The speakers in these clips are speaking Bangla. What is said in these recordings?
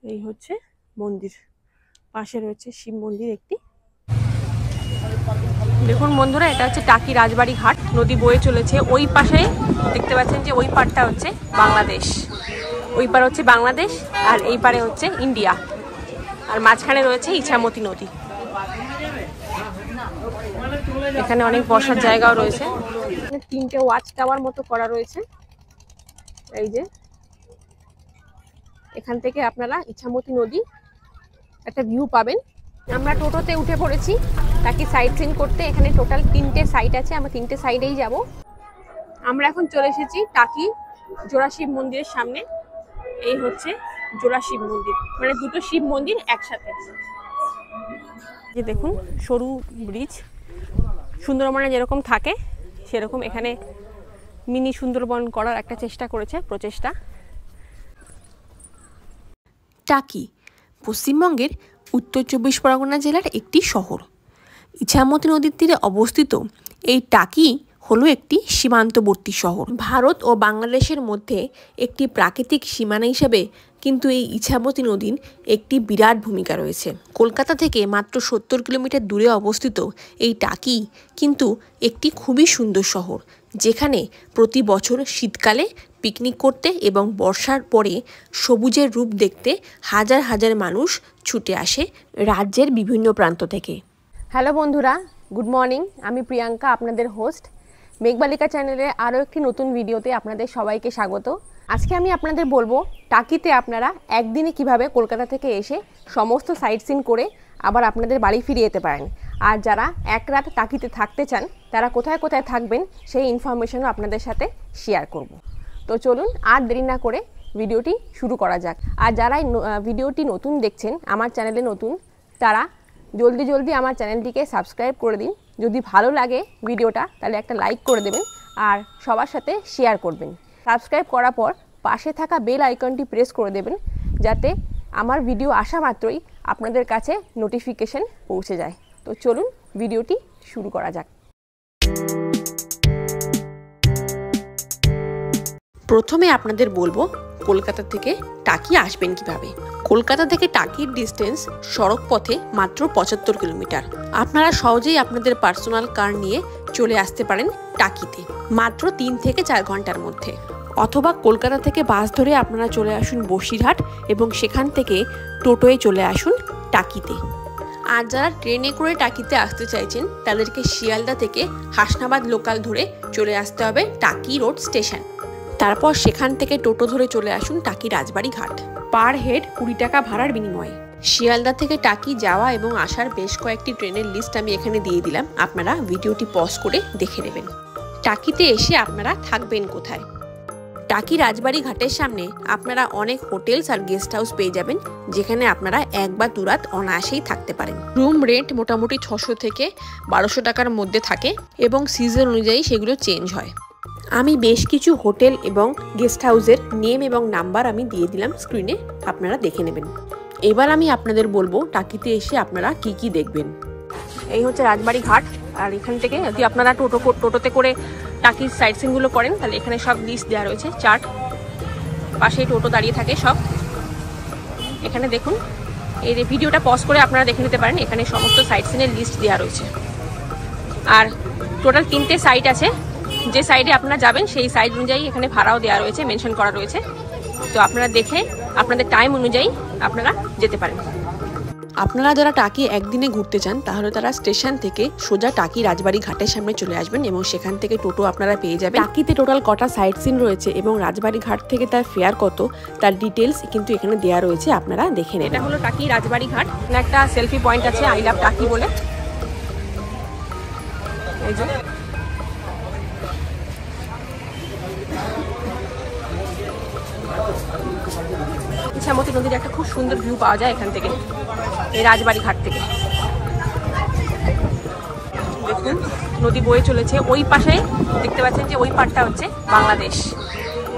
এই হচ্ছে মন্দির, পাশে রয়েছে শিব মন্দির একটি। দেখুন বন্ধুরা, এটা হচ্ছে টাকি রাজবাড়ি ঘাট। নদী বয়ে চলেছে, ওই পাশে দেখতে পাচ্ছেন যে ওই পারটা হচ্ছে বাংলাদেশ, ওই পার হচ্ছে বাংলাদেশ আর এই পারে হচ্ছে ইন্ডিয়া, আর মাঝখানে রয়েছে ইছামতি নদী। এখানে অনেক বসার জায়গাও রয়েছে, তিনটে ওয়াচ টাওয়ার মতো করা রয়েছে। এই যে এখান থেকে আপনারা ইছামতি নদী একটা ভিউ পাবেন। আমরা টোটোতে উঠে পড়েছি টাকি সাইট সিন করতে। এখানে টোটাল 3টে সাইট আছে, আমরা 3টে সাইডেই যাব। আমরা এখন চলে এসেছি টাকি জোড়া শিব মন্দিরের সামনে। এই হচ্ছে জোড়া শিব মন্দির, মানে দুটো শিব মন্দির একসাথে। যে দেখুন সরু ব্রিজ, সুন্দরবনে যেরকম থাকে সেরকম এখানে মিনি সুন্দরবন করার একটা চেষ্টা করেছে, প্রচেষ্টা। টাকি পশ্চিমবঙ্গের উত্তর 24 পরগনা জেলার একটি শহর। ইছামতি নদীর তীরে অবস্থিত এই টাকি হলো একটি সীমান্তবর্তী শহর। ভারত ও বাংলাদেশের মধ্যে একটি প্রাকৃতিক সীমানা হিসেবে কিন্তু এই ইছামতি নদীর একটি বিরাট ভূমিকা রয়েছে। কলকাতা থেকে মাত্র 70 কিলোমিটার দূরে অবস্থিত এই টাকি কিন্তু একটি খুবই সুন্দর শহর, যেখানে প্রতি বছর শীতকালে পিকনিক করতে এবং বর্ষার পরে সবুজের রূপ দেখতে হাজার হাজার মানুষ ছুটে আসে রাজ্যের বিভিন্ন প্রান্ত থেকে। হ্যালো বন্ধুরা, গুড মর্নিং। আমি প্রিয়াঙ্কা, আপনাদের হোস্ট। মেঘবালিকা চ্যানেলে আরও একটি নতুন ভিডিওতে আপনাদের সবাইকে স্বাগত। আজকে আমি আপনাদের বলবো টাকিতে আপনারা একদিনে কিভাবে কলকাতা থেকে এসে সমস্ত সাইট সিন করে আবার আপনাদের বাড়ি ফিরে যেতে পারেন। আর যারা এক রাত টাকিতে থাকতে চান তারা কোথায় কোথায় থাকবেন সেই ইনফরমেশনও আপনাদের সাথে শেয়ার করব। তো চলুন আর দেরি না করে ভিডিওটি শুরু করা যাক। আর যারা ভিডিওটি নতুন দেখছেন, আমার চ্যানেলে নতুন, তারা জলদি জলদি আমার চ্যানেলটিকে সাবস্ক্রাইব করে দিন। যদি ভালো লাগে ভিডিওটা তাহলে একটা লাইক করে দেবেন আর সবার সাথে শেয়ার করবেন। সাবস্ক্রাইব করার পর পাশে থাকা বেল আইকনটি প্রেস করে দেবেন, যাতে আমার ভিডিও আসা মাত্রই আপনাদের কাছে নোটিফিকেশন পৌঁছে যায়। তো চলুন ভিডিওটি শুরু করা যাক। প্রথমে আপনাদের বলবো কলকাতা থেকে টাকি আসবেন কিভাবে। কলকাতা থেকে টাকির ডিস্টেন্স সড়ক পথে মাত্র 75 কিলোমিটার। আপনারা সহজেই আপনাদের পার্সোনাল কার নিয়ে চলে আসতে পারেন টাকিতে মাত্র 3 থেকে 4 ঘন্টার মধ্যে। অথবা কলকাতা থেকে বাস ধরে আপনারা চলে আসুন বসিরহাট এবং সেখান থেকে টোটোয় চলে আসুন টাকিতে। আর যারা ট্রেনে করে টাকিতে আসতে চাইছেন তাদেরকে শিয়ালদা থেকে হাসনাবাদ লোকাল ধরে চলে আসতে হবে টাকি রোড স্টেশন। তারপর সেখান থেকে টোটো ধরে চলে আসুন টাকি রাজবাড়ি ঘাট, পার হেড 20 টাকা ভাড়ার বিনিময়ে। শিয়ালদা থেকে টাকি যাওয়া এবং আসার বেশ কয়েকটি ট্রেনের লিস্ট আমি এখানে দিয়ে দিলাম, আপনারা ভিডিওটি পজ করে দেখে নেবেন। টাকিতে এসে আপনারা থাকবেন কোথায়? টাকি রাজবাড়ি ঘাটের সামনে আপনারা অনেক হোটেলস আর গেস্ট হাউস পেয়ে যাবেন, যেখানে আপনারা 1 বা 2 রাত অনায়াসেই থাকতে পারেন। রুম রেন্ট মোটামুটি 600 থেকে 1200 টাকার মধ্যে থাকে এবং সিজন অনুযায়ী সেগুলো চেঞ্জ হয়। আমি বেশ কিছু হোটেল এবং গেস্ট হাউসের নেম এবং নাম্বার আমি দিয়ে দিলাম স্ক্রিনে, আপনারা দেখে নেবেন। এবার আমি আপনাদের বলবো টাকিতে এসে আপনারা কি কি দেখবেন। এই হচ্ছে রাজবাড়ি ঘাট। আর এখান থেকে যদি আপনারা টোটোতে করে টাকির সাইট সিনগুলো করেন তাহলে এখানে সব লিস্ট দেওয়া রয়েছে, চার্ট, পাশেই টোটো দাঁড়িয়ে থাকে সব। এখানে দেখুন, এই যে ভিডিওটা পজ করে আপনারা দেখে নিতে পারেন, এখানে সমস্ত সাইট সিনের লিস্ট দেওয়া রয়েছে। আর টোটাল 3টে সাইট আছে, যে সাইডে আপনারা যাবেন সেই সাইড অনুযায়ী এখানে ভাড়াও দেওয়া রয়েছে, মেনশন করা রয়েছে। তো আপনারা দেখে আপনাদের টাইম অনুযায়ী আপনারা যেতে পারেন। আপনারা যারা টাকি একদিনে ঘুরতে চান তাহলে তারা স্টেশন থেকে সোজা টাকি রাজবাড়ি ঘাটের সামনে চলে আসবেন এবং সেখান থেকে টোটো আপনারা পেয়ে যাবেন। টাকিতে টোটাল কটা সাইট সিন রয়েছে এবং রাজবাড়ি ঘাট থেকে তার ফেয়ার কত তার ডিটেলস কিন্তু এখানে দেওয়া রয়েছে, আপনারা দেখে নেন। এটা হলো টাকি রাজবাড়ি ঘাট। একটা সেলফি পয়েন্ট আছে আই লাভ টাকি বলে। এই যে ইছামতি নদীর একটা খুব সুন্দর ভিউ পাওয়া যায় এখান থেকে, এই রাজবাড়ি ঘাট থেকে। দেখুন নদী বয়ে চলেছে, ওই পাশে দেখতে পাচ্ছেন যে ওই পারটা হচ্ছে বাংলাদেশ,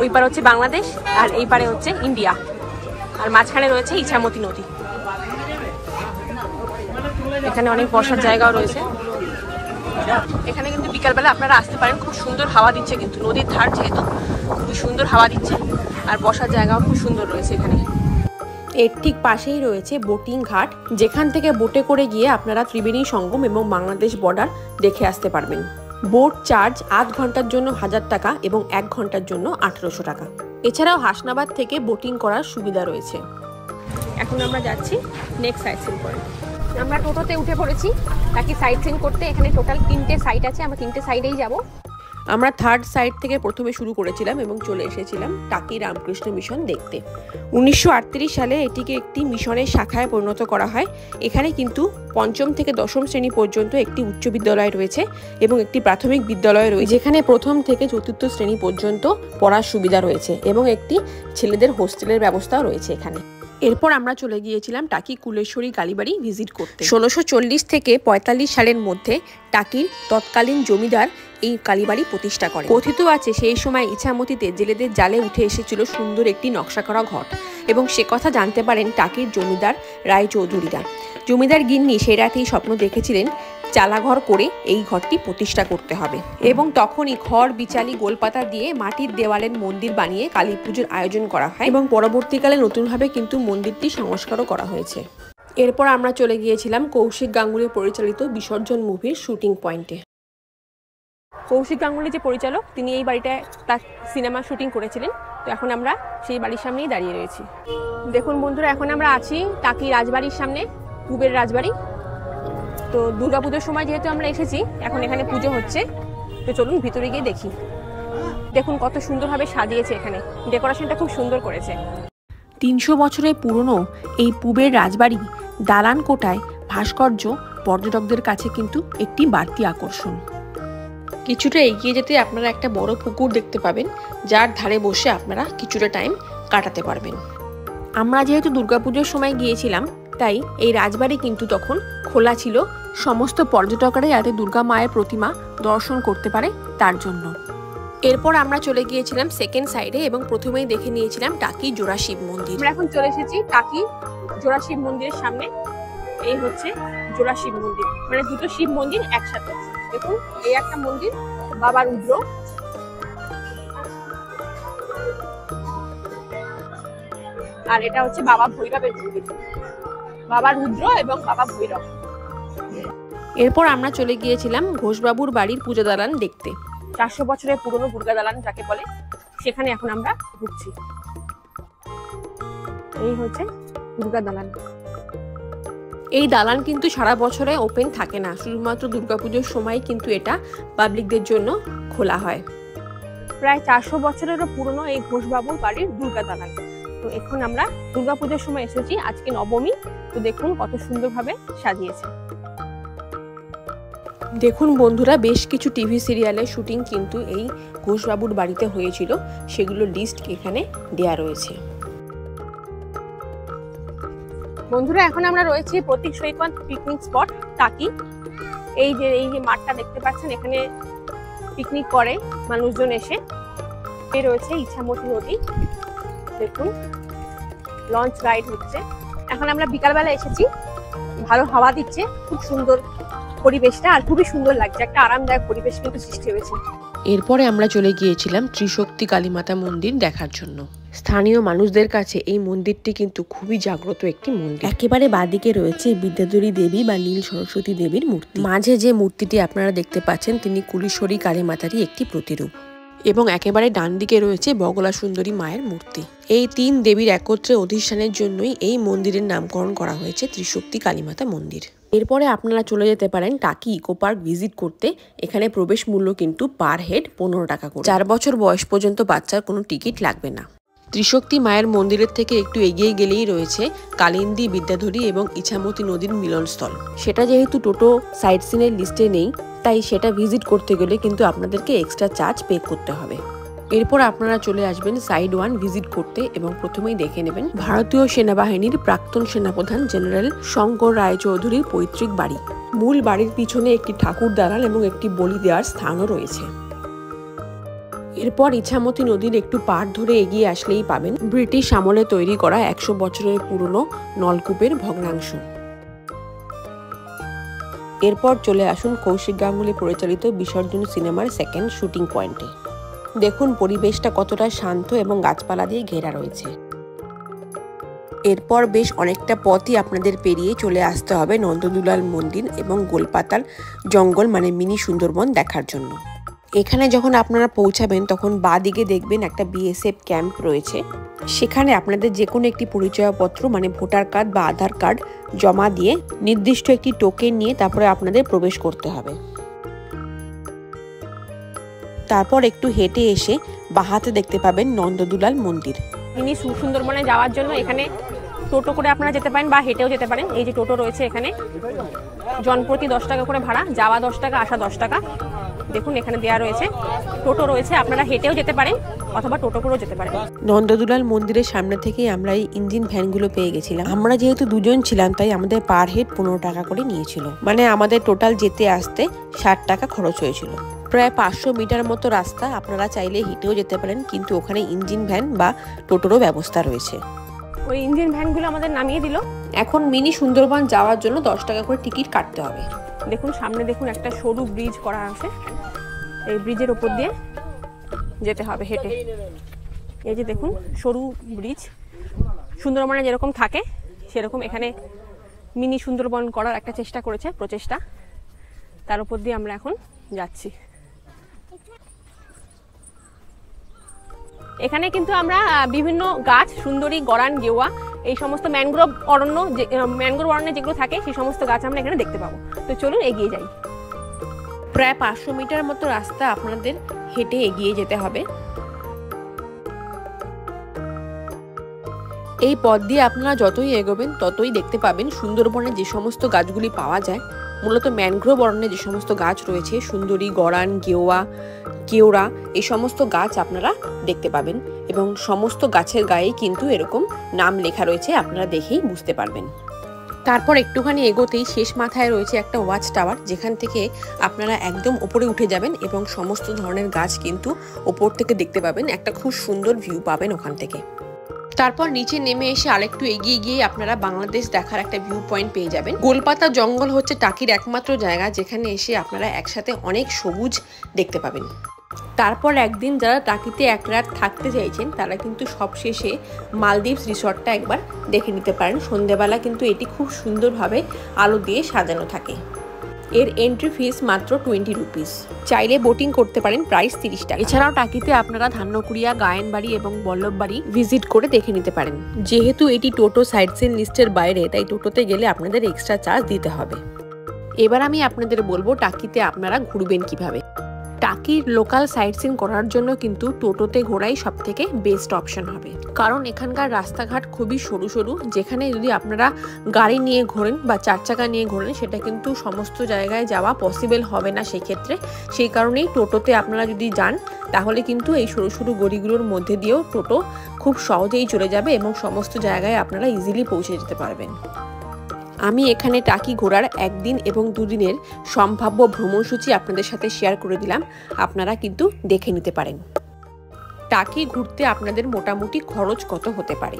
ওই পার হচ্ছে বাংলাদেশ আর এই পারে হচ্ছে ইন্ডিয়া, আর মাঝখানে রয়েছে ইছামতি নদী। এখানে অনেক বসার জায়গাও রয়েছে। এখানে কিন্তু বিকালবেলা আপনারা আসতে পারেন, খুব সুন্দর হাওয়া দিচ্ছে, কিন্তু নদীর ধার যেহেতু খুব সুন্দর হাওয়া দিচ্ছে আর বসার জায়গাও খুব সুন্দর রয়েছে এখানে। এর ঠিক পাশেই রয়েছে বোটিং ঘাট, যেখান থেকে বোটে করে গিয়ে আপনারা ত্রিবেণী সঙ্গম এবং বাংলাদেশ বর্ডার দেখে আসতে পারবেন। বোট চার্জ আধ ঘন্টার জন্য 1000 টাকা এবং 1 ঘন্টার জন্য 1800 টাকা। এছাড়াও হাসনাবাদ থেকে বোটিং করার সুবিধা রয়েছে। এখন আমরা যাচ্ছি নেক্সট সাইট সিন করে। আমরা টোটোতে উঠে পড়েছি টাকি সাইট সিন করতে। এখানে টোটাল 3টে সাইট আছে, আমরা 3টে সাইডেই যাব। আমরা থার্ড সাইড থেকে প্রথমে শুরু করেছিলাম এবং চলে এসেছিলাম টাকি রামকৃষ্ণ মিশন দেখতে। 1938 সালে এটিকে একটি মিশনের শাখায় পরিণত করা হয়। এখানে কিন্তু পঞ্চম থেকে দশম শ্রেণী পর্যন্ত একটি উচ্চ বিদ্যালয় রয়েছে এবং একটি প্রাথমিক বিদ্যালয় রয়েছে, যেখানে প্রথম থেকে চতুর্থ শ্রেণী পর্যন্ত পড়ার সুবিধা রয়েছে এবং একটি ছেলেদের হোস্টেলের ব্যবস্থাও রয়েছে এখানে। এরপর আমরা চলে গিয়েছিলাম টাকি কুলেশ্বরী কালীবাড়ি ভিজিট করতে। 1640 থেকে 45 সালের মধ্যে টাকির তৎকালীন জমিদার এই কালীবাড়ি প্রতিষ্ঠা করে। কথিত আছে সেই সময় ইছামতিতে জেলেদের জালে উঠে এসেছিল সুন্দর একটি নকশা করা ঘট এবং সে কথা জানতে পারেন টাকির জমিদার রায়চৌধুরীরা। জমিদার গিন্নি সেই রাতেই স্বপ্ন দেখেছিলেন চালাঘর করে এই ঘরটি প্রতিষ্ঠা করতে হবে এবং তখনই খড় বিচালি গোলপাতা দিয়ে মাটির দেওয়ালের মন্দির বানিয়ে কালী পুজোর আয়োজন করা হয় এবং পরবর্তীকালে নতুনভাবে কিন্তু মন্দিরটি সংস্কারও করা হয়েছে। এরপর আমরা চলে গিয়েছিলাম কৌশিক গাঙ্গুলি পরিচালিত বিসর্জন মুভির শুটিং পয়েন্টে। কৌশিক গাঙ্গুলি যে পরিচালক, তিনি এই বাড়িটায় তার সিনেমা শুটিং করেছিলেন। তো এখন আমরা সেই বাড়ির সামনেই দাঁড়িয়ে রয়েছি। দেখুন বন্ধুরা, এখন আমরা আছি টাকি রাজবাড়ির সামনে, পূবের রাজবাড়ি। তো দুর্গাপুজোর সময় যেহেতু আমরা এসেছি, এখন এখানে পুজো হচ্ছে। তো চলুন ভিতরে গিয়ে দেখি। দেখুন কত সুন্দরভাবে সাজিয়েছে, এখানে ডেকোরেশনটা খুব সুন্দর করেছে। 300 বছরের পুরনো এই পূবের রাজবাড়ি দালান কোটায় ভাস্কর্য পর্যটকদের কাছে কিন্তু একটি বাড়তি আকর্ষণ। কিছুটা এগিয়ে যেতে আপনারা একটা বড় পুকুর দেখতে পাবেন, যার ধারে বসে আপনারা কিছুটা টাইম কাটাতে পারবেন। আমরা যেহেতু দুর্গাপুজোর সময় গিয়েছিলাম, তাই এই রাজবাড়ি কিন্তু তখন খোলা ছিল সমস্ত পর্যটকরা যাতে দুর্গা মায়ের প্রতিমা দর্শন করতে পারে তার জন্য। এরপর আমরা চলে গিয়েছিলাম সেকেন্ড সাইডে এবং প্রথমেই দেখে নিয়েছিলাম টাকি জোড়া শিব মন্দির। আমরা এখন চলে এসেছি টাকি জোড়া শিব মন্দিরের সামনে। এই হচ্ছে জোড়া শিব মন্দির, মানে দুটো শিব মন্দির একসাথে। দেখুন এই একটা মন্দির বাবা রুদ্র, আর এটা হচ্ছে বাবা ভৈরবের মন্দির, বাবা রুদ্র এবং বাবা ভৈরব। এরপর আমরা চলে গিয়েছিলাম ঘোষবাবুর বাড়ির পূজা দালান দেখতে। 400 বছরের পুরনো দুর্গা দালান যাকে বলে, সেখানে এখন আমরা ঢুকছি। এই হচ্ছে দুর্গা দালান। এই দালান কিন্তু সারা বছরে ওপেন থাকে না, শুধুমাত্র দুর্গাপুজোর সময় কিন্তু এটা পাবলিকদের জন্য খোলা হয়। প্রায় 400 বছরেরও পুরনো এই ঘোষবাবুর বাড়ির দুর্গা দালান। তো এখন আমরা দুর্গাপুজোর সময় এসেছি, আজকে নবমী। তো দেখুন কত সুন্দরভাবে সাজিয়েছে। দেখুন বন্ধুরা, বেশ কিছু টিভি সিরিয়ালের শুটিং কিন্তু এই ঘোষবাবুর বাড়িতে হয়েছিল, সেগুলোর লিস্ট এখানে দেয়া রয়েছে। বন্ধুরা, এখন আমরা রয়েছি প্রতীক সৈকত পিকনিক স্পট টাকি। এই যে মাঠটা দেখতে পাচ্ছেন, এখানে পিকনিক করে মানুষজন এসে। এই রয়েছে ইছামতি নদী, দেখুন লঞ্চ রাইড হচ্ছে। এখন আমরা বিকালবেলা এসেছি, ভালো হাওয়া দিচ্ছে, খুব সুন্দর পরিবেশটা, আর খুবই সুন্দর লাগছে, একটা আরামদায়ক পরিবেশ কিন্তু সৃষ্টি হয়েছে। এরপরে আমরা চলে গিয়েছিলাম ত্রিশক্তি কালীমাতা মন্দির দেখার জন্য। স্থানীয় মানুষদের কাছে এই মন্দিরটি কিন্তু খুবই জাগ্রত একটি মন্দির। একেবারে বাদিকে রয়েছে বিদ্যাধরী দেবী বা নীল সরস্বতী দেবীর মূর্তি। মাঝে যে মূর্তিটি আপনারা দেখতে পাচ্ছেন, তিনি কুলেশ্বরী কালীমাতারই একটি প্রতিরূপ এবং একেবারে ডান দিকে রয়েছে বগলা সুন্দরী মায়ের মূর্তি। এই 3 দেবীর একত্রে অধিষ্ঠানের জন্যই এই মন্দিরের নামকরণ করা হয়েছে ত্রিশক্তি কালীমাতা মন্দির। এরপরে আপনারা চলে যেতে পারেন টাকি ইকো পার্ক ভিজিট করতে। এখানে প্রবেশ মূল্য কিন্তু পার হেড 15 টাকা করে। 4 বছর বয়স পর্যন্ত বাচ্চার কোনো টিকিট লাগবে না। ত্রিশক্তি মায়ের মন্দিরের থেকে একটু এগিয়ে গেলেই রয়েছে কালিন্দী, বিদ্যাধরী এবং ইছামতি নদীর মিলনস্থল। সেটা যেহেতু টোটো সাইট সিনের লিস্টে নেই, তাই সেটা ভিজিট করতে গেলে কিন্তু আপনাদেরকে এক্সট্রা চার্জ পে করতে হবে। এরপর আপনারা চলে আসবেন সাইড 1 ভিজিট করতে এবং প্রথমেই দেখে নেবেন ভারতীয় সেনাবাহিনীর প্রাক্তন সেনাপ্রধান জেনারেল শঙ্কর রায়চৌধুরীর পৈতৃক বাড়ি। মূল বাড়ির পিছনে একটি ঠাকুর দালান এবং একটি বলি দেওয়ার স্থানও রয়েছে। এরপর ইছামতি নদীর একটু পাড় ধরে এগিয়ে আসলেই পাবেন ব্রিটিশ আমলে তৈরি করা 100 বছরের পুরনো নলকূপের ভগ্নাংশ। এরপর চলে আসুন কৌশিক গাঙ্গুলি পরিচালিত বিসর্জন সিনেমার সেকেন্ড শুটিং পয়েন্টে। দেখুন পরিবেশটা কতটা শান্ত এবং গাছপালা দিয়ে ঘেরা রয়েছে। এরপর বেশ অনেকটা পথই আপনাদের পেরিয়ে চলে আসতে হবে নন্দদুলাল মন্দির এবং গোলপাতার জঙ্গল মানে মিনি সুন্দরবন দেখার জন্য। এখানে যখন আপনারা পৌঁছাবেন তখন বাঁদিকে দেখবেন একটা বিএসএফ ক্যাম্প রয়েছে। সেখানে আপনাদের যে কোনো একটি পরিচয়পত্র মানে ভোটার কার্ড বা আধার কার্ড জমা দিয়ে নির্দিষ্ট একটি টোকেন নিয়ে তারপরে আপনাদের প্রবেশ করতে হবে। তারপর একটু হেঁটে এসে বাঁহাতে দেখতে পাবেন নন্দদুলাল মন্দির। মিনি সুন্দরবনে যাওয়ার জন্য এখানে টোটো করে আপনারা যেতে পারেন বা হেঁটেও যেতে পারেন। এই যে টোটো রয়েছে এখানে, জনপ্রতি 10 টাকা করে ভাড়া, যাওয়া 10 টাকা, আসা 10 টাকা। দেখুন এখানে দেওয়া রয়েছে, টোটো রয়েছে, আপনারা হেঁটেও যেতে পারেন অথবা টোটো করেও যেতে পারেন। নন্দদুলাল মন্দিরের সামনে থেকেই আমরা এই ইঞ্জিন ভ্যানগুলো পেয়ে গেছিলাম। আমরা যেহেতু দুজন ছিলাম তাই আমাদের পার হেড 15 টাকা করে নিয়েছিল, মানে আমাদের টোটাল যেতে আসতে 60 টাকা খরচ হয়েছিল। প্রায় 500 মিটার মতো রাস্তা, আপনারা চাইলে হেঁটেও যেতে পারেন, কিন্তু ওখানে ইঞ্জিন ভ্যান বা টোটোরও ব্যবস্থা রয়েছে। ওই ইঞ্জিন ভ্যানগুলো আমাদের নামিয়ে দিল। এখন মিনি সুন্দরবন যাওয়ার জন্য 10 টাকা করে টিকিট কাটতে হবে। দেখুন সামনে দেখুন একটা সরু ব্রিজ করা আছে, এই ব্রিজের ওপর দিয়ে যেতে হবে হেঁটে। এই যে দেখুন সরু ব্রিজ, সুন্দরবনে যেরকম থাকে সেরকম এখানে মিনি সুন্দরবন করার একটা চেষ্টা করেছে, প্রচেষ্টা, তার উপর দিয়ে আমরা এখন যাচ্ছি। এখানে কিন্তু আমরা বিভিন্ন গাছ, সুন্দরী, গরান, গেওয়া, এই সমস্ত ম্যানগ্রোভ অরণ্যে যেগুলো থাকে সেই সমস্ত গাছ আমরা এখানে দেখতে পাবো। তো চলুন এগিয়ে যাই। প্রায় 500 মিটার মতো রাস্তা আপনাদের হেঁটে এগিয়ে যেতে হবে। এই পথ দিয়ে আপনারা যতই এগোবেন ততই দেখতে পাবেন সুন্দরবনে যে সমস্ত গাছগুলি পাওয়া যায়, মূলত ম্যানগ্রোভ অরণ্যে যে সমস্ত গাছ রয়েছে, সুন্দরী, গরান, গেওয়া, কেওড়া, এই সমস্ত গাছ আপনারা দেখতে পাবেন এবং সমস্ত গাছের গায়েই কিন্তু এরকম নাম লেখা রয়েছে, আপনারা দেখেই বুঝতে পারবেন। তারপর একটুখানি এগোতেই শেষ মাথায় রয়েছে একটা ওয়াচ টাওয়ার, যেখান থেকে আপনারা একদম ওপরে উঠে যাবেন এবং সমস্ত ধরনের গাছ কিন্তু ওপর থেকে দেখতে পাবেন, একটা খুব সুন্দর ভিউ পাবেন ওখান থেকে। তারপর নিচে নেমে এসে আরেকটু এগিয়ে গিয়ে আপনারা বাংলাদেশ দেখার একটা ভিউ পয়েন্ট পেয়ে যাবেন। গোলপাতা জঙ্গল হচ্ছে টাকির একমাত্র জায়গা যেখানে এসে আপনারা একসাথে অনেক সবুজ দেখতে পাবেন। তারপর একদিন যারা টাকিতে এক রাত থাকতে চাইছেন তারা কিন্তু সবশেষে মালদ্বীপস রিসর্টটা একবার দেখে নিতে পারেন। সন্ধ্যেবেলা কিন্তু এটি খুব সুন্দরভাবে আলো দিয়ে সাজানো থাকে। এর এন্ট্রি ফিস মাত্র 20 রুপিস। চাইলে বোটিং করতে পারেন, প্রাইস 30 টাকা। এছাড়াও টাকিতে আপনারা ধান্যকুড়িয়া, গায়েনবাড়ি এবং বল্লভবাড়ি ভিজিট করে দেখে নিতে পারেন। যেহেতু এটি টোটো সাইট সিন লিস্টের বাইরে, তাই টোটোতে গেলে আপনাদের এক্সট্রা চার্জ দিতে হবে। এবার আমি আপনাদের বলবো টাকিতে আপনারা ঘুরবেন কিভাবে। টাকির লোকাল সাইট সিন করার জন্য কিন্তু টোটোতে ঘোরাই সব থেকে বেস্ট অপশন হবে, কারণ এখানকার রাস্তাঘাট খুবই সরু সরু, যেখানে যদি আপনারা গাড়ি নিয়ে ঘোরেন বা 4 চাকা নিয়ে ঘোরেন সেটা কিন্তু সমস্ত জায়গায় যাওয়া পসিবল হবে না সেক্ষেত্রে। সেই কারণেই টোটোতে আপনারা যদি যান তাহলে কিন্তু এই সরু সরু গলিগুলোর মধ্যে দিয়েও টোটো খুব সহজেই চলে যাবে এবং সমস্ত জায়গায় আপনারা ইজিলি পৌঁছে যেতে পারবেন। আমি এখানে টাকি ঘোরার 1 দিন এবং 2 দিনের সম্ভাব্য ভ্রমণসূচি আপনাদের সাথে শেয়ার করে দিলাম, আপনারা কিন্তু দেখে নিতে পারেন টাকি ঘুরতে আপনাদের মোটামুটি খরচ কত হতে পারে।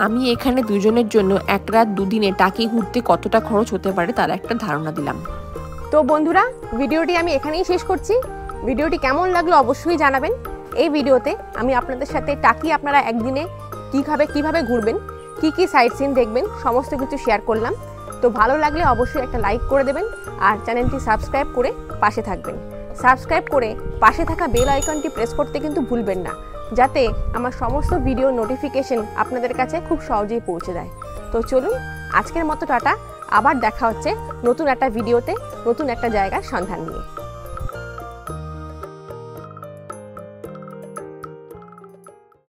আমি এখানে দুজনের জন্য 1 রাত 2 দিনে টাকি ঘুরতে কতটা খরচ হতে পারে তার একটা ধারণা দিলাম। তো বন্ধুরা, ভিডিওটি আমি এখানেই শেষ করছি। ভিডিওটি কেমন লাগলো অবশ্যই জানাবেন। এই ভিডিওতে আমি আপনাদের সাথে টাকি আপনারা একদিনে কিভাবে ঘুরবেন, কি সাইট সিন দেখবেন, সমস্ত কিছু শেয়ার করলাম। তো ভালো লাগলে অবশ্যই একটা লাইক করে দেবেন আর চ্যানেলটি সাবস্ক্রাইব করে পাশে থাকবেন। সাবস্ক্রাইব করে পাশে থাকা বেল আইকনটি প্রেস করতে কিন্তু ভুলবেন না, যাতে আমার সমস্ত ভিডিও নোটিফিকেশন আপনাদের কাছে খুব সহজেই পৌঁছে যায়। তো চলুন আজকের মতো টাটা, আবার দেখা হচ্ছে নতুন একটা ভিডিওতে নতুন একটা জায়গার সন্ধান নিয়ে।